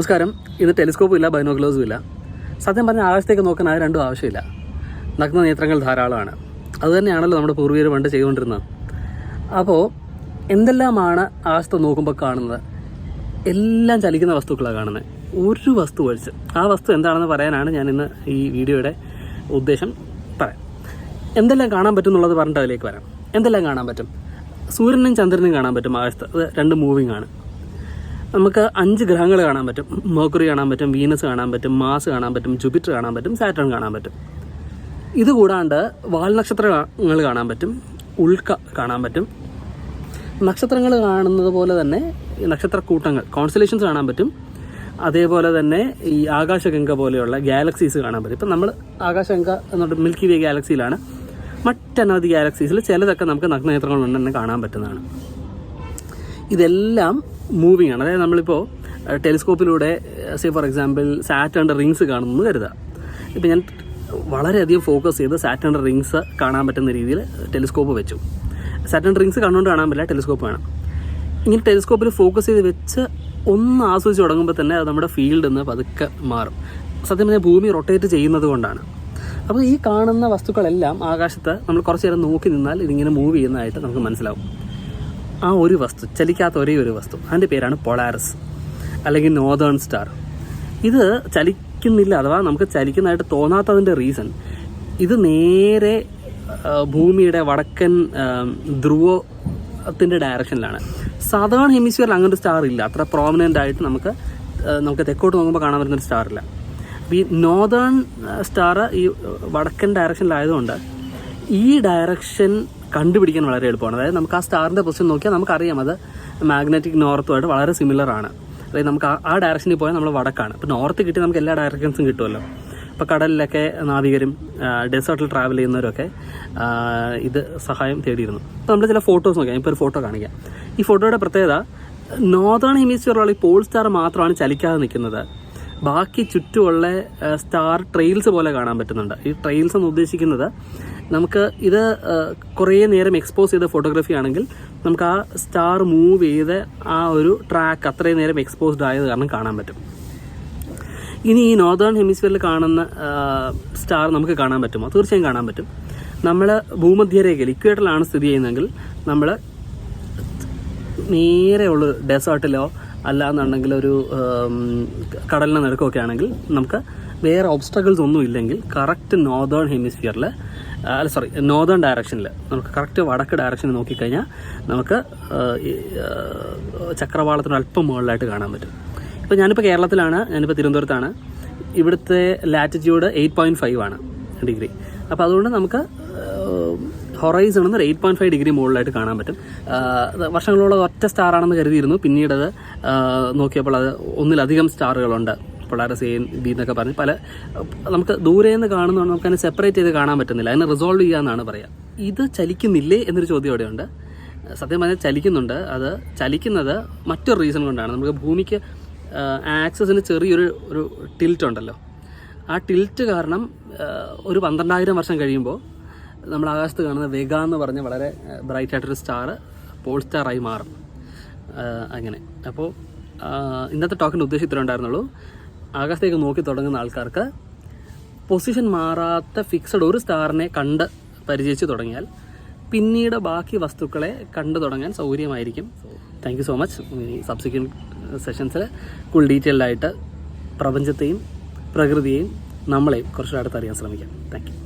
നമസ്കാരം. ഇന്ന് ടെലിസ്കോപ്പും ഇല്ല, ബൈനോക്കുലേഴ്സും ഇല്ല. സത്യം പറഞ്ഞാൽ ആകാശത്തേക്ക് നോക്കാൻ അത് രണ്ടും ആവശ്യമില്ല. നഗ്ന നേത്രങ്ങൾ ധാരാളമാണ്. അതുതന്നെയാണല്ലോ നമ്മുടെ പൂർവ്വികർ പണ്ട് ചെയ്തുകൊണ്ടിരുന്നത്. അപ്പോൾ എന്തെല്ലാമാണ് ആകാശത്ത് നോക്കുമ്പോൾ കാണുന്നത്? എല്ലാം ചലിക്കുന്ന വസ്തുക്കളാണ് കാണുന്നത്, ഒരു വസ്തു ഒഴിച്ച്. ആ വസ്തു എന്താണെന്ന് പറയാനാണ് ഞാൻ ഇന്ന് ഈ വീഡിയോയുടെ ഉദ്ദേശം. പറയാം എന്തെല്ലാം കാണാൻ പറ്റും എന്നുള്ളത് പറഞ്ഞിട്ട് അതിലേക്ക് വരാം. എന്തെല്ലാം കാണാൻ പറ്റും? സൂര്യനും ചന്ദ്രനും കാണാൻ പറ്റും ആകാശത്ത്. അത് രണ്ട് മൂവിങ് ആണ്. നമുക്ക് 5 ഗ്രഹങ്ങൾ കാണാൻ പറ്റും. മെർക്കുറി കാണാൻ പറ്റും, വീനസ് കാണാൻ പറ്റും, മാസ് കാണാൻ പറ്റും, ജൂപ്പിറ്റർ കാണാൻ പറ്റും, സാറ്റേൺ കാണാൻ പറ്റും. ഇതുകൂടാണ്ട് വാൽനക്ഷത്രങ്ങൾ കാണാൻ പറ്റും, ഉൽക്ക കാണാൻ പറ്റും. നക്ഷത്രങ്ങൾ കാണുന്നത് പോലെ തന്നെ നക്ഷത്രക്കൂട്ടങ്ങൾ, കോൺസ്റ്റലേഷൻസ് കാണാൻ പറ്റും. അതേപോലെ തന്നെ ഈ ആകാശഗംഗ പോലെയുള്ള ഗാലക്സീസ് കാണാൻ പറ്റും. ഇപ്പം നമ്മൾ ആകാശഗംഗ എന്നുകൊണ്ട് മിൽക്കി വേ ഗാലക്സിയിലാണ്. മറ്റനവധി ഗാലക്സീസിൽ ചിലതൊക്കെ നമുക്ക് നഗ്നനേത്രങ്ങൾ കൊണ്ട് തന്നെ കാണാൻ പറ്റുന്നതാണ്. ഇതെല്ലാം മൂവിങ് ആണ്. അതായത് നമ്മളിപ്പോൾ ടെലിസ്കോപ്പിലൂടെ ഫോർ എക്സാമ്പിൾ സാറ്റേണിൻ്റെ റിങ്സ് കാണുന്നു കരുതുക. ഇപ്പം ഞാൻ വളരെയധികം ഫോക്കസ് ചെയ്ത് സാറ്റേണിൻ്റെ റിങ്സ് കാണാൻ പറ്റുന്ന രീതിയിൽ ടെലിസ്കോപ്പ് വെച്ചു. സാറ്റേണിൻ്റെ റിങ്സ് കണ്ടുകൊണ്ട് കാണാൻ പറ്റില്ല, ടെലിസ്കോപ്പ് വേണം. ഇങ്ങനെ ടെലിസ്കോപ്പിൽ ഫോക്കസ് ചെയ്ത് വെച്ച് ഒന്ന് ആസ്വദിച്ച് തുടങ്ങുമ്പോൾ തന്നെ അത് നമ്മുടെ ഫീൽഡിൽ നിന്ന് പതുക്കെ മാറും. സത്യം പറഞ്ഞാൽ ഭൂമി റൊട്ടേറ്റ് ചെയ്യുന്നത് കൊണ്ടാണ്. അപ്പോൾ ഈ കാണുന്ന വസ്തുക്കളെല്ലാം ആകാശത്ത് നമ്മൾ കുറച്ച് നേരം നോക്കി നിന്നാൽ ഇതിങ്ങനെ മൂവ് ചെയ്യുന്നതായിട്ട് നമുക്ക് മനസ്സിലാവും. ആ ഒരു വസ്തു, ചലിക്കാത്ത ഒരേ ഒരു വസ്തു, അതിൻ്റെ പേരാണ് പൊളാറിസ് അല്ലെങ്കിൽ നോർത്തേൺ സ്റ്റാർ. ഇത് ചലിക്കുന്നില്ല, അഥവാ നമുക്ക് ചലിക്കുന്നതായിട്ട് തോന്നാത്തതിൻ്റെ റീസൺ ഇത് നേരെ ഭൂമിയുടെ വടക്കൻ ധ്രുവത്തിൻ്റെ ഡയറക്ഷനിലാണ്. സാധാരണ ഹെമിസ്ഫിയറിൽ അങ്ങനെ ഒരു സ്റ്റാർ ഇല്ല, അത്ര പ്രോമിനൻ്റ് ആയിട്ട് നമുക്ക് തെക്കോട്ട് നോക്കുമ്പോൾ കാണാൻ പറ്റുന്നൊരു സ്റ്റാറില്ല. ഈ നോർത്തേൺ സ്റ്റാർ ഈ വടക്കൻ ഡയറക്ഷനിലായതുകൊണ്ട് ഈ ഡയറക്ഷൻ കണ്ടുപിടിക്കാൻ വളരെ എളുപ്പമാണ്. അതായത് നമുക്ക് ആ സ്റ്റാറിൻ്റെ പൊസിഷൻ നോക്കിയാൽ നമുക്കറിയാം അത് മാഗ്നറ്റിക് നോർത്തുമായിട്ട് വളരെ സിമിലർ ആണ്. അതായത് നമുക്ക് ആ ഡയറക്ഷനിൽ പോയാൽ നമ്മൾ വടക്കാണ്. ഇപ്പോൾ നോർത്ത് കിട്ടി നമുക്ക് എല്ലാ ഡയറക്ഷൻസും കിട്ടുമല്ലോ. ഇപ്പോൾ കടലിലൊക്കെ നാവികരും ഡെസേർട്ടിൽ ട്രാവൽ ചെയ്യുന്നവരൊക്കെ ഇത് സഹായം തേടിയിരുന്നു. അപ്പോൾ നമ്മൾ ചില ഫോട്ടോസ് നോക്കാം. ഇപ്പോൾ ഒരു ഫോട്ടോ കാണിക്കാം. ഈ ഫോട്ടോയുടെ പ്രത്യേകത, നോർത്തേൺ ഹെമിസ്ഫിയറിലുള്ള ഈ പോൾ സ്റ്റാർ മാത്രമാണ് ചലിക്കാതെ നിൽക്കുന്നത്. ബാക്കി ചുറ്റുമുള്ള സ്റ്റാർ ട്രെയിൽസ് പോലെ കാണാൻ പറ്റുന്നുണ്ട്. ഈ ട്രെയിൽസ് എന്ന് ഉദ്ദേശിക്കുന്നത് നമുക്ക് ഇത് കുറേ നേരം എക്സ്പോസ് ചെയ്ത ഫോട്ടോഗ്രാഫി ആണെങ്കിൽ നമുക്ക് ആ സ്റ്റാർ മൂവ് ചെയ്ത് ആ ഒരു ട്രാക്ക് അത്രയും നേരം എക്സ്പോസ്ഡ് ആയത് കാരണം കാണാൻ പറ്റും. ഇനി ഈ നോർത്തേൺ ഹെമിസ്ഫിയറിൽ കാണുന്ന സ്റ്റാർ നമുക്ക് കാണാൻ പറ്റുമോ? തീർച്ചയായും കാണാൻ പറ്റും. നമ്മൾ ഭൂമധ്യരേഖയിൽ ഇക്വേറ്ററിലാണ് സ്ഥിതി ചെയ്യുന്നതെങ്കിൽ നമ്മൾ നേരെയുള്ള ഡെസേർട്ടിലോ അല്ലാന്നുണ്ടെങ്കിൽ ഒരു കടലിന് നടുക്കൊക്കെ ആണെങ്കിൽ നമുക്ക് വേറെ ഒബ്സ്റ്റക്കിൾസ് ഒന്നും ഇല്ലെങ്കിൽ കറക്റ്റ് നോർത്തേൺ ഹെമിസ്ഫിയറിൽ നോർത്തേൺ ഡയറക്ഷനിൽ നമുക്ക് കറക്റ്റ് വടക്ക് ഡയറക്ഷനിൽ നോക്കിക്കഴിഞ്ഞാൽ നമുക്ക് ചക്രവാളത്തിന് അല്പം മുകളിലായിട്ട് കാണാൻ പറ്റും. ഇപ്പോൾ ഞാനിപ്പോൾ കേരളത്തിലാണ്, ഞാനിപ്പോൾ തിരുവനന്തപുരത്താണ്. ഇവിടുത്തെ ലാറ്റിറ്റ്യൂഡ് 8.5 ആണ് ഡിഗ്രി. അപ്പോൾ അതുകൊണ്ട് നമുക്ക് ഹൊറൈസണിൽ നിന്ന് 8.5 ഡിഗ്രി മുകളിലായിട്ട് കാണാൻ പറ്റും. വർഷങ്ങളോളം ഒറ്റ സ്റ്റാറാണെന്ന് കരുതിയിരുന്നു. പിന്നീട് അത് നോക്കിയപ്പോൾ അത് ഒന്നിലധികം സ്റ്റാറുകളുണ്ട്. പൊളാറിസ് എ, ബി എന്നൊക്കെ പറഞ്ഞ് പല നമുക്ക് ദൂരെ നിന്ന് കാണുന്നതുകൊണ്ട് നമുക്ക് അതിനെ സെപ്പറേറ്റ് ചെയ്ത് കാണാൻ പറ്റുന്നില്ല. അതിനെ റിസോൾവ് ചെയ്യാമെന്നാണ് പറയുക. ഇത് ചലിക്കുന്നില്ലേ എന്നൊരു ചോദ്യം അവിടെയുണ്ട്. സത്യം പറഞ്ഞാൽ ചലിക്കുന്നുണ്ട്. അത് ചലിക്കുന്നത് മറ്റൊരു റീസൺ കൊണ്ടാണ്. നമുക്ക് ഭൂമിക്ക് ആക്സസിന് ചെറിയൊരു ടിൽറ്റ് ഉണ്ടല്ലോ. ആ ടിൽറ്റ് കാരണം ഒരു 12,000 വർഷം കഴിയുമ്പോൾ നമ്മൾ ആകാശത്ത് കാണുന്ന വെഗ എന്ന് പറഞ്ഞ വളരെ ബ്രൈറ്റ് ആയിട്ടൊരു സ്റ്റാർ പോൾ സ്റ്റാറായി മാറും. അങ്ങനെ. അപ്പോൾ ഇന്നത്തെ ടോക്കിൻ്റെ ഉദ്ദേശം ഇത്ര ഉണ്ടായിരുന്നുള്ളൂ. ആകാശത്തേക്ക് നോക്കി തുടങ്ങുന്ന ആൾക്കാർക്ക് പൊസിഷൻ മാറാത്ത ഫിക്സഡ് ഒരു സ്റ്റാറിനെ കണ്ട് പരിചയിച്ച് തുടങ്ങിയാൽ പിന്നീട് ബാക്കി വസ്തുക്കളെ കണ്ടു തുടങ്ങാൻ സൗകര്യമായിരിക്കും. Thank you so much. Subsequent സെഷൻസിൽ കൂടുതൽ ഡീറ്റെയിൽഡായിട്ട് പ്രപഞ്ചത്തെയും പ്രകൃതിയെയും നമ്മളെയും കുറച്ചുകൂടെ അടുത്തറിയാൻ ശ്രമിക്കാം. Thank U.